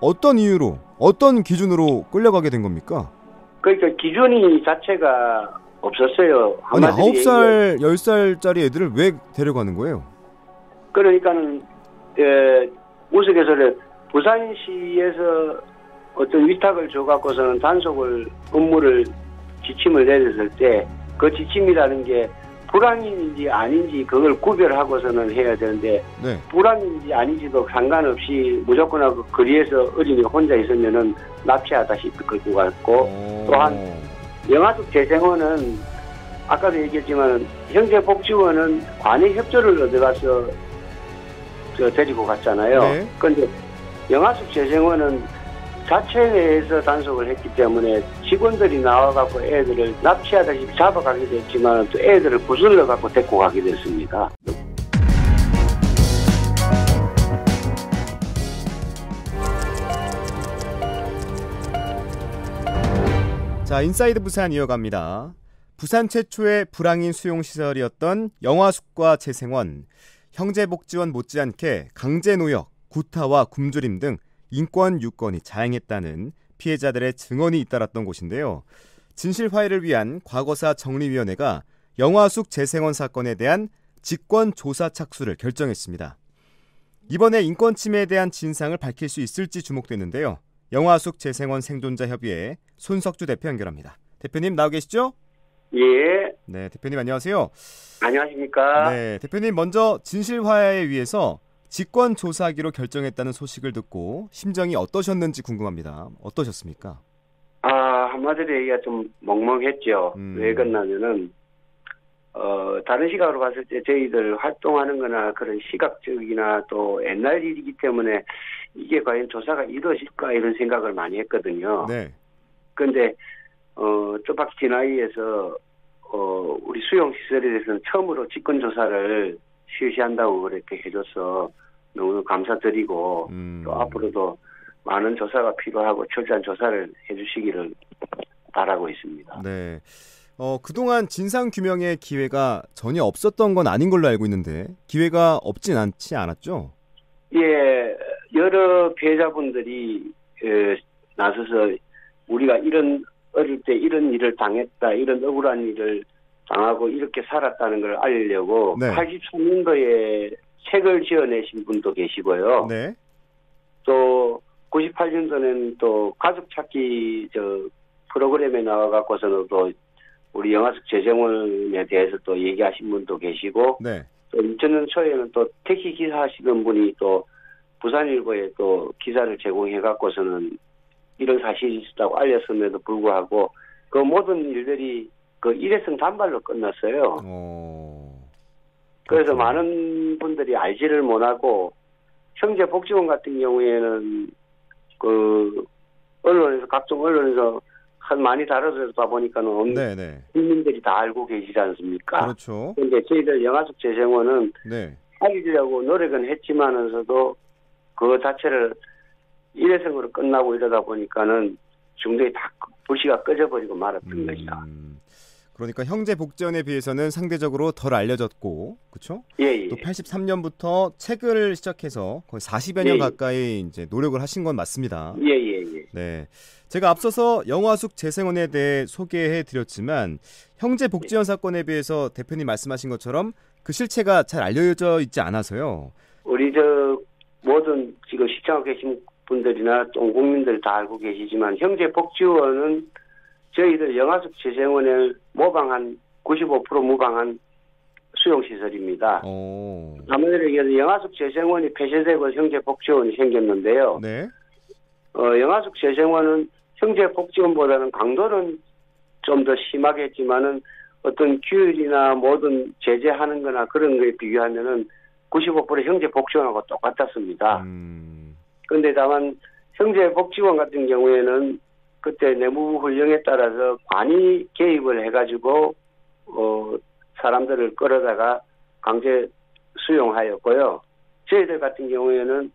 어떤 이유로, 어떤 기준으로 끌려가게 된 겁니까? 그러니까 기준이 자체가 없었어요. 아니 9살, 10살짜리 애들을 왜 데려가는 거예요? 그러니까는 우스갯소리 부산시에서 어떤 위탁을 줘갖고서는 단속을 업무를 지침을 내렸을 때 그 지침이라는 게 불황인지 아닌지 그걸 구별하고서는 해야 되는데 네. 불황인지 아닌지도 상관없이 무조건 하고 거리에서 어린이가 혼자 있으면은 납치하다시피 끌고 갔고 또한 영아숙 재생원은 아까도 얘기했지만 형제복지원은 관의 협조를 얻어가서 데리고 갔잖아요. 네. 그런데 영아숙 재생원은 자체내에서 단속을 했기 때문에 직원들이 나와갖고 애들을 납치하다시피 잡아가기도 했지만 또 애들을 구슬러 갖고 데리고 가기도 했습니다. 자, 인사이드 부산 이어갑니다. 부산 최초의 불황인 수용시설이었던 영아숙과 재생원, 형제복지원 못지않게 강제노역, 구타와 굶주림 등 인권 유권이 자행했다는 피해자들의 증언이 잇따랐던 곳인데요. 진실화해를 위한 과거사 정리위원회가 영아숙 재생원 사건에 대한 직권조사 착수를 결정했습니다. 이번에 인권 침해에 대한 진상을 밝힐 수 있을지 주목되는데요. 영아숙 재생원 생존자 협의회 손석주 대표 연결합니다. 대표님 나오 계시죠? 예. 네, 대표님 안녕하세요. 안녕하십니까? 네, 대표님 먼저 진실화해에 위해서 직권조사하기로 결정했다는 소식을 듣고 심정이 어떠셨는지 궁금합니다. 어떠셨습니까? 한마디로 얘기가 좀 멍멍했죠. 왜 그러냐면은 다른 시각으로 봤을 때 저희들 활동하는 거나 그런 시각적이나 또 옛날 일이기 때문에 이게 과연 조사가 이루어질까 이런 생각을 많이 했거든요. 네. 그런데 뜻밖의 진화위에서 우리 수용시설에 대해서는 처음으로 직권조사를 실시한다고 그렇게 해줘서 너무 감사드리고 또 앞으로도 많은 조사가 필요하고 철저한 조사를 해주시기를 바라고 있습니다. 네. 그동안 진상규명의 기회가 전혀 없었던 건 아닌 걸로 알고 있는데 기회가 없진 않지 않았죠? 예, 여러 피해자분들이 나서서 우리가 이런 어릴 때 이런 일을 당했다, 이런 억울한 일을 당하고 이렇게 살았다는 걸 알리려고 네. 83년도에 책을 지어내신 분도 계시고요. 네. 또 98년도에는 또 가족찾기 프로그램에 나와갖고서는 또 우리 영아숙 재생원에 대해서 또 얘기하신 분도 계시고 네. 또 2000년 초에는 또 택시 기사 하시던 분이 또 부산일보에 또 기사를 제공해갖고서는 이런 사실이 있었다고 알렸음에도 불구하고 그 모든 일들이 그 일회성 단발로 끝났어요. 그래서 많은 분들이 알지를 못하고 형제복지원 같은 경우에는 그 언론에서 각종 언론에서 많이 다뤄졌다 보니까는 네네. 국민들이 다 알고 계시지 않습니까? 그렇죠. 그런데 저희들 영아숙 재생원은 네. 알리려고 노력은 했지만서도 그 자체를 일회성으로 끝나고 이러다 보니까는 중도에 다 불씨가 꺼져버리고 말았던 거죠. 그러니까 형제복지원에 비해서는 상대적으로 덜 알려졌고, 그렇죠? 예. 또 83년부터 책을 시작해서 거의 40여 년 가까이 이제 노력을 하신 건 맞습니다. 예. 네, 제가 앞서서 영아숙 재생원에 대해 소개해드렸지만 형제복지원 사건에 비해서 대표님 말씀하신 것처럼 그 실체가 잘 알려져 있지 않아서요. 우리 모든 지금 시청하고 계신 분들이나 온 국민들 다 알고 계시지만 형제복지원은 저희들 영아숙 재생원을 모방한 95% 모방한 수용시설입니다. 한마디로 얘기해서 영아숙 재생원이 폐쇄되고 형제복지원이 생겼는데요. 네. 영아숙 재생원은 형제복지원보다는 강도는 좀 더 심하게 했지만은 어떤 규율이나 모든 제재하는 거나 그런 거에 비교하면은 95% 형제복지원하고 똑같았습니다. 그런데 다만 형제복지원 같은 경우에는 그때 내무부 훈령에 따라서 관이 개입을 해가지고 사람들을 끌어다가 강제 수용하였고요. 저희들 같은 경우에는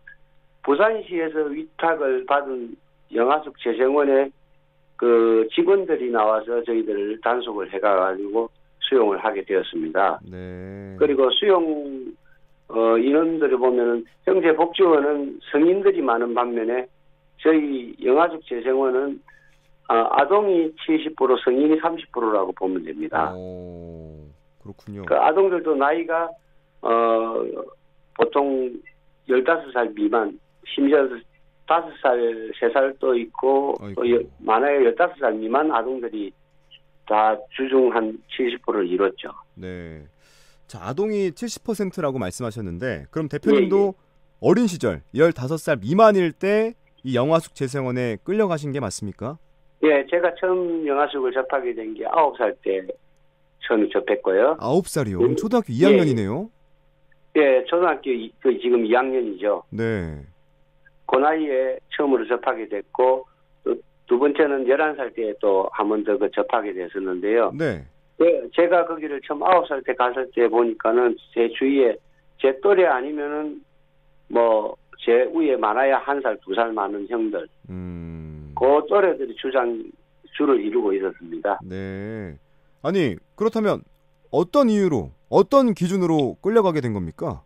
부산시에서 위탁을 받은 영아숙 재생원의 그 직원들이 나와서 저희들을 단속을 해가지고 수용을 하게 되었습니다. 네. 그리고 수용 인원들을 보면은 형제복지원은 성인들이 많은 반면에 저희 영아숙 재생원은 아동이 70%, 성인이 30%라고 보면 됩니다. 그렇군요. 그 아동들도 나이가 보통 15살 미만, 심지어 5살, 3살도 있고 또 많아야 15살 미만 아동들이 다 주중 한 70%를 이뤘죠. 네. 자, 아동이 70%라고 말씀하셨는데 그럼 대표님도 어린 시절 15살 미만일 때 이 영아숙 재생원에 끌려가신 게 맞습니까? 예, 제가 처음 영아숙을 접하게 된 게 9살 때 처음 접했고요. 9살이요? 그럼 초등학교 2학년이네요? 예, 초등학교 지금 2학년이죠. 네. 그 나이에 처음으로 접하게 됐고 또 두 번째는 11살 때 또 한 번 더 접하게 됐었는데요. 네. 제가 거기를 처음 9살 때 갔을 때 보니까는 제 주위에 제 또래 아니면은 뭐 제 위에 많아야 1살, 2살 많은 형들. 그 또래들이 줄을 이루고 있었습니다. 네. 아니, 그렇다면 어떤 이유로, 어떤 기준으로 끌려가게 된 겁니까?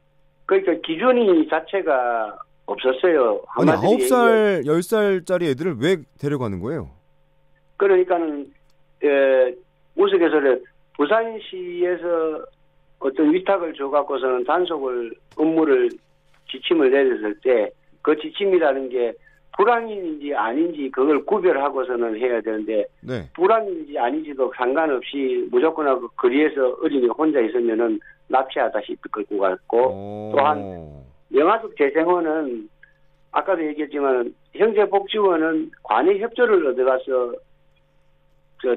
그러니까 기준이 자체가 없었어요. 아니, 9살, 10살짜리 애들을 왜 데려가는 거예요? 그러니까는, 우스갯소리 부산시에서 어떤 위탁을 줘갖고서는 단속을, 업무를, 지침을 내렸을 때 그 지침이라는 게 불황인지 아닌지 그걸 구별하고서는 해야 되는데 네. 불황인지 아닌지도 상관없이 무조건 그 거리에서 어린이 혼자 있으면은 납치하다시피 끌고 갔고 또한 영아숙 재생원은 아까도 얘기했지만 형제복지원은 관의 협조를 얻어가서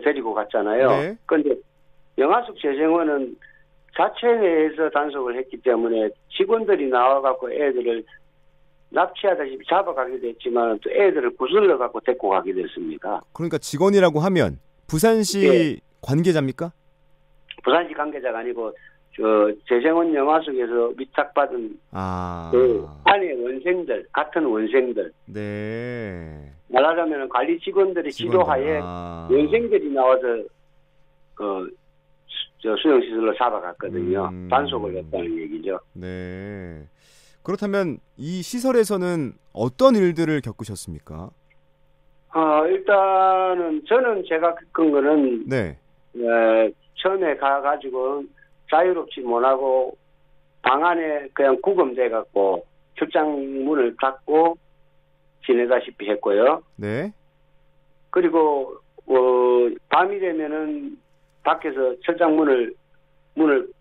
데리고 갔잖아요. 네. 그런데 영아숙 재생원은 자체 내에서 단속을 했기 때문에 직원들이 나와갖고 애들을 납치하다시피 잡아가기도 했지만 또 애들을 구슬러 갖고 데리고 가게 됐습니다. 그러니까 직원이라고 하면 부산시 관계자입니까? 부산시 관계자가 아니고 재생원 영아숙에서 위탁받은 그 안에 원생들, 같은 원생들. 네. 말하자면 관리 직원들의 지도하에 원생들이 나와서 수용시설로 잡아갔거든요. 단속을 했다는 얘기죠. 네. 그렇다면 이 시설에서는 어떤 일들을 겪으셨습니까? 일단은 저는 제가 겪은 거는 처음에 가가지고 자유롭지 못하고 방 안에 그냥 구금돼갖고 출장 문을 닫고 지내다시피 했고요. 네. 그리고 밤이 되면은 밖에서 철장 문을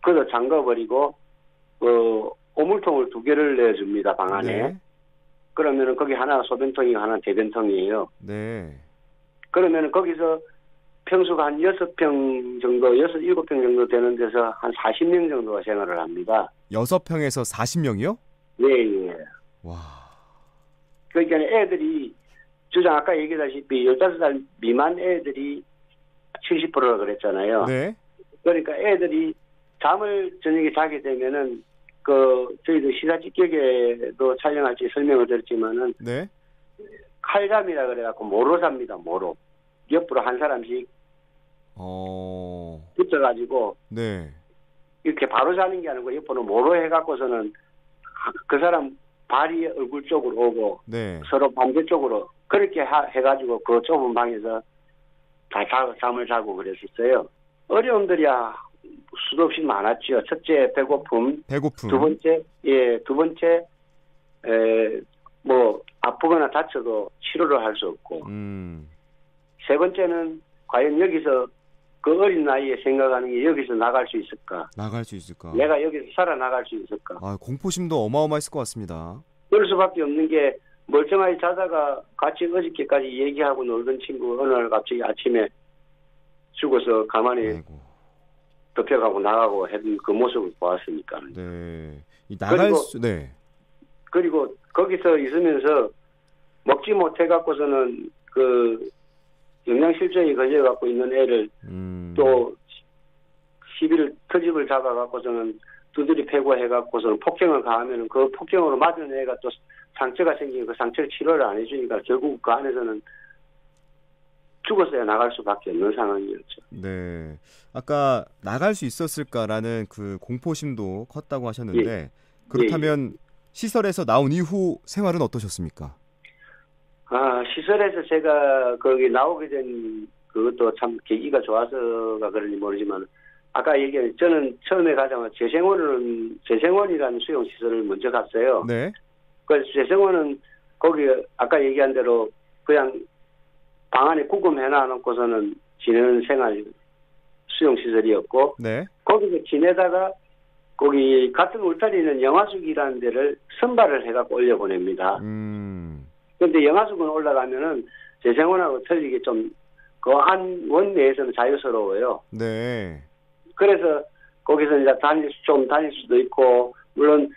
걷어 잠가버리고 오물통을 2개를 내줍니다, 방 안에. 네. 그러면은 거기 하나 소변통이고 하나 대변통이에요. 네. 그러면은 거기서 평수가 한 6평 정도, 7평 정도 되는 데서 한 40명 정도가 생활을 합니다. 6평에서 40명이요? 네, 예. 와. 그러니까 애들이 주장 아까 얘기했다시피 15살 미만 애들이 70%라 그랬잖아요. 네. 그러니까 애들이 잠을 저녁에 자게 되면은 저희도 시사 직격에도 촬영할 때 설명을 드렸지만은 네. 칼잠이라 그래갖고 모로 잡니다. 모로 옆으로 한 사람씩 붙어가지고 네. 이렇게 바로 자는 게 아니고 옆으로 모로 해갖고서는 그 사람 발이 얼굴 쪽으로 오고 서로 반대쪽으로 그렇게 해가지고 그 좁은 방에서 다 잠을 자고 그랬었어요. 어려움들이야 수도 없이 많았죠. 첫째 배고픔. 두 번째 뭐 아프거나 다쳐도 치료를 할 수 없고. 세 번째는 과연 여기서 그 어린 나이에 생각하는 게 여기서 나갈 수 있을까? 내가 여기서 살아나갈 수 있을까? 공포심도 어마어마했을 것 같습니다. 그럴 수밖에 없는 게 멀쩡하게 자다가 같이 어저께까지 얘기하고 놀던 친구 어느 날 갑자기 아침에 죽어서 가만히 덮여가고 나가고 했던 그 모습을 보았으니까. 네. 그리고 거기서 있으면서 먹지 못해갖고서는 그 영양실조에 걸려갖고 있는 애를 또 시비를 터집을 잡아갖고서는 두드리 패고 해갖고서는 폭행을 가하면은 그 폭행으로 맞은 애가 또 상처가 생기고 그 상처를 치료를 안 해주니까 결국 그 안에서는 죽었어야 나갈 수밖에 없는 상황이었죠. 네. 아까 나갈 수 있었을까라는 그 공포심도 컸다고 하셨는데 그렇다면 시설에서 나온 이후 생활은 어떠셨습니까? 시설에서 제가 거기 나오게 된 그것도 참 계기가 좋아서가 그런지 모르지만 아까 얘기한 저는 처음에 가자마자 재생원이라는 수용시설을 먼저 갔어요. 네. 그래서 재생원은 거기 아까 얘기한 대로 그냥 방 안에 구금해놔놓고서는 지내는 생활 수용시설이었고 네. 거기서 지내다가 거기 같은 울타리에 있는 영화숙이라는 데를 선발을 해갖고 올려보냅니다. 그런데 영화숙은 올라가면은 재생원하고 틀리게 좀 그 원 내에서는 자유스러워요. 네. 그래서 거기서 이제 다닐 수도 있고 물론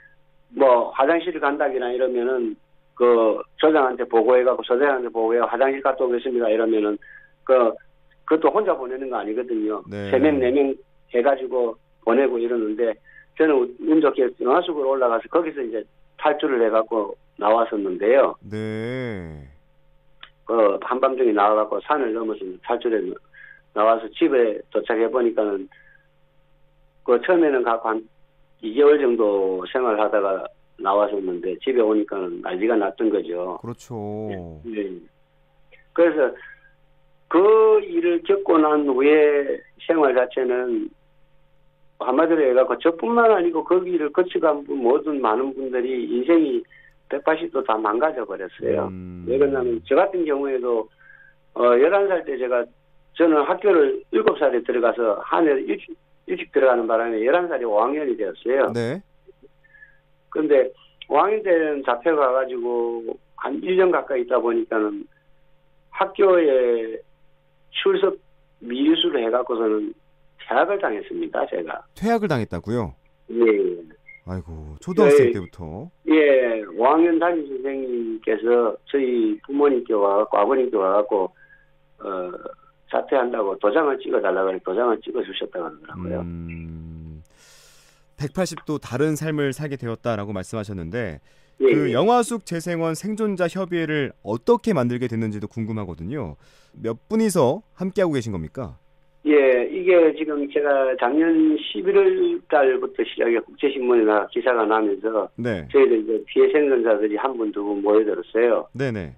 뭐 화장실을 간다기나 이러면은 그 조장한테 보고해갖고 소장한테 보고해 화장실 갔다 오겠습니다 이러면은 그것도 혼자 보내는 거 아니거든요. 네. 3명 4명 해가지고 보내고 이러는데 저는 운 좋게 영화숙으로 올라가서 거기서 이제 탈출을 해갖고 나왔었는데요. 네. 한밤중에 나와갖고 산을 넘어서 탈출해 나와서 집에 도착해 보니까는 처음에는 갖고 한 2개월 정도 생활하다가 나왔었는데 집에 오니까는 난리가 났던 거죠. 그렇죠. 네. 그래서 그 일을 겪고 난 후에 생활 자체는 한마디로 해갖고 저뿐만 아니고 거기를 거쳐간 모든 많은 분들이 인생이 180도 다 망가져 버렸어요. 왜 그러냐면 저 같은 경우에도 11살 때 저는 학교를 7살에 들어가서 한 해 일찍 들어가는 바람에 11살에 5학년이 되었어요. 네. 그런데 5학년 때는 잡혀가가지고 한 1년 가까이 있다 보니까는 학교에 출석 미수를 해갖고서는 퇴학을 당했습니다, 제가. 퇴학을 당했다고요? 예. 아이고, 초등학생 때부터? 예, 5학년 담임 선생님께서 저희 부모님께 와갖고, 아버님께 와갖고, 자퇴한다고 도장을 찍어달라고 해서 도장을 찍어주셨다고 하더라고요. 180도 다른 삶을 살게 되었다라고 말씀하셨는데, 예, 그 영화숙 재생원 생존자 협의회를 어떻게 만들게 됐는지도 궁금하거든요. 몇 분이서 함께하고 계신 겁니까? 예, 이게 지금 제가 작년 11월 달부터 시작해 국제신문이나 기사가 나면서 네. 저희들 이제 피해 생존자들이 한 분, 두 분 모여들었어요. 네네.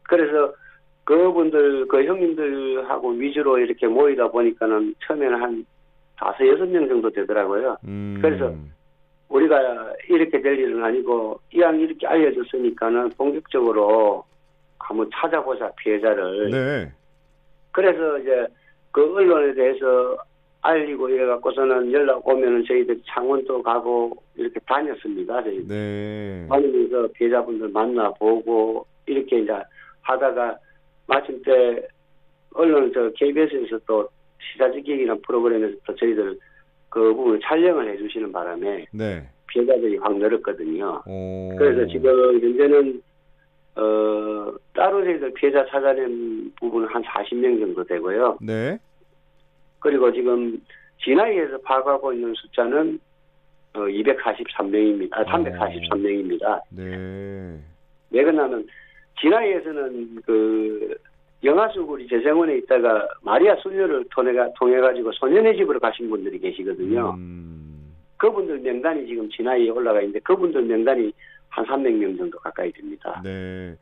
그래서 그분들, 그 형님들하고 위주로 이렇게 모이다 보니까는 처음에는 한 5, 6명 정도 되더라고요. 그래서 우리가 이렇게 될 일은 아니고 이왕 이렇게 알려줬으니까는 본격적으로 한번 찾아보자, 피해자를. 네. 그래서 이제 그 언론에 대해서 알리고 이래갖고서는 연락 오면은 저희들 창원도 가고 이렇게 다녔습니다. 저희 네. 다니면서 피해자분들 만나보고 이렇게 이제 하다가 마침 때 언론 KBS에서 또 시사직격이라는 프로그램에서 또 저희들 그 부분을 촬영을 해주시는 바람에 네. 피해자들이 확 늘었거든요. 오. 그래서 지금 현재는 따로 저희들 피해자 찾아낸 부분은 한 40명 정도 되고요. 네. 그리고 지금 진화위에서 파악하고 있는 숫자는 243명입니다. 343명입니다. 네. 왜 그러냐면 진화위에서는 그 영하수구리 재생원에 있다가 마리아 수녀를 통해가지고 소년의 집으로 가신 분들이 계시거든요. 그분들 명단이 지금 진화위에 올라가 있는데 그분들 명단이 한 300명 정도 가까이 됩니다. 네.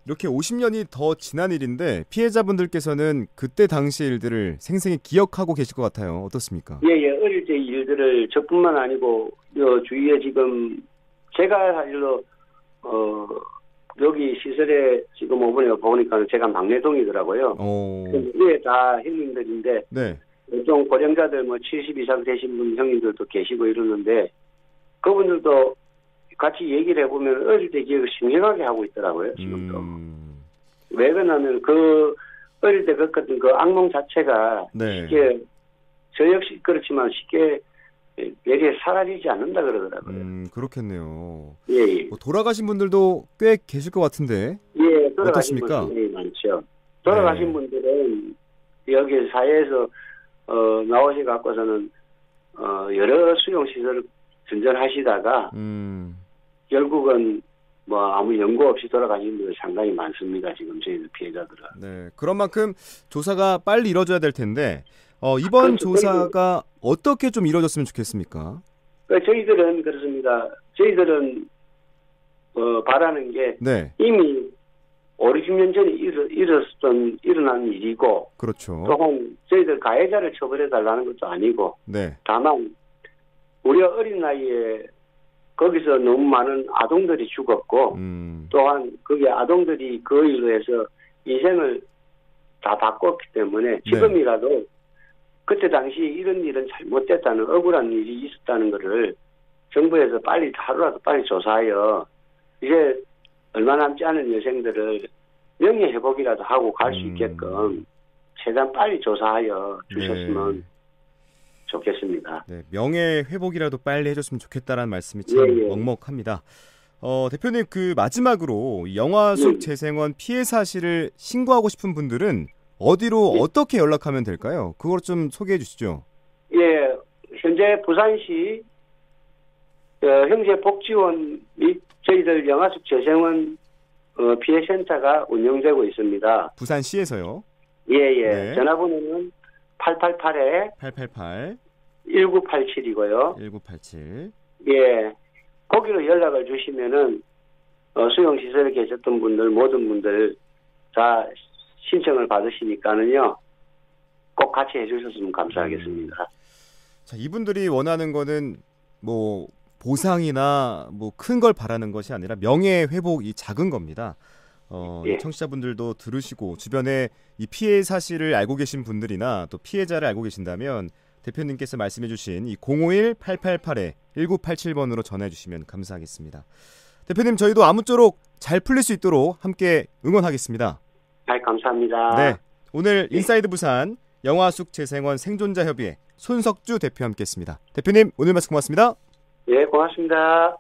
이렇게 50년이 더 지난 일인데 피해자분들께서는 그때 당시 일들을 생생히 기억하고 계실 것 같아요. 어떻습니까? 예, 어릴 때 일들을 저뿐만 아니고 주위에 지금 제가 사실로 여기 시설에 지금 오번에 보니까 제가 막내동이더라고요. 위에 다 형님들인데 네. 좀 고령자들 70 이상 되신 분 형님들도 계시고 이러는데 그분들도 같이 얘기를 해보면 어릴 때 기억을 심각하게 하고 있더라고요. 지금도. 왜 그러냐면 그 어릴 때 겪었던 그 악몽 자체가 네. 쉽게 저 역시 그렇지만 쉽게 뇌리에 사라지지 않는다 그러더라고요. 그렇겠네요. 예. 뭐 돌아가신 분들도 꽤 계실 것 같은데. 예, 돌아가신 어떻습니까? 분들이 많죠. 돌아가신 네. 분들은 여기 사회에서 나오셔 갖고서는 여러 수용 시설을 전전하시다가 결국은 뭐 아무 연고 없이 돌아가신 분들 상당히 많습니다. 지금 저희들 피해자들은. 네, 그런 만큼 조사가 빨리 이루어져야 될 텐데 이번 그렇죠. 조사가 어떻게 좀 이루어졌으면 좋겠습니까? 5, 60년 전에 일어난 일이고, 그렇죠. 또한 저희들 가해자를 처벌해달라는 것도 아니고, 네. 다만 우리가 어린 나이에 거기서 너무 많은 아동들이 죽었고, 또한 거기 아동들이 그 일로 해서 인생을 다 바꿨기 때문에 지금이라도 그때 당시 이런 일은 잘못됐다는 억울한 일이 있었다는 것을 정부에서 빨리 하루라도 빨리 조사하여 이제 얼마 남지 않은 여생들을 명예회복이라도 하고 갈 수 있게끔 최대한 빨리 조사하여 주셨으면 좋겠습니다. 네, 명예회복이라도 빨리 해줬으면 좋겠다라는 말씀이 참 먹먹합니다. 대표님, 그 마지막으로 영화숙 재생원 피해 사실을 신고하고 싶은 분들은 어디로 어떻게 연락하면 될까요? 그걸 좀 소개해 주시죠. 예, 현재 부산시 형제복지원 및 저희들 영화숙 재생원 피해센터가 운영되고 있습니다. 부산시에서요? 예. 네. 전화번호는 888 1987이고요. 1987. 예. 거기로 연락을 주시면은 수용시설에 계셨던 분들 모든 분들 다 신청을 받으시니까는요. 꼭 같이 해주셨으면 감사하겠습니다. 자, 이분들이 원하는 거는 뭐 보상이나 뭐 큰 걸 바라는 것이 아니라 명예 회복이 작은 겁니다. 청취자분들도 들으시고 주변에 이 피해 사실을 알고 계신 분들이나 또 피해자를 알고 계신다면 대표님께서 말씀해주신 이 051-888-1987번으로 전화해주시면 감사하겠습니다. 대표님, 저희도 아무쪼록 잘 풀릴 수 있도록 함께 응원하겠습니다. 감사합니다. 네, 오늘 인사이드 부산 영화숙 재생원 생존자 협의회 손석주 대표와 함께했습니다. 대표님, 오늘 말씀 고맙습니다. 예, 고맙습니다.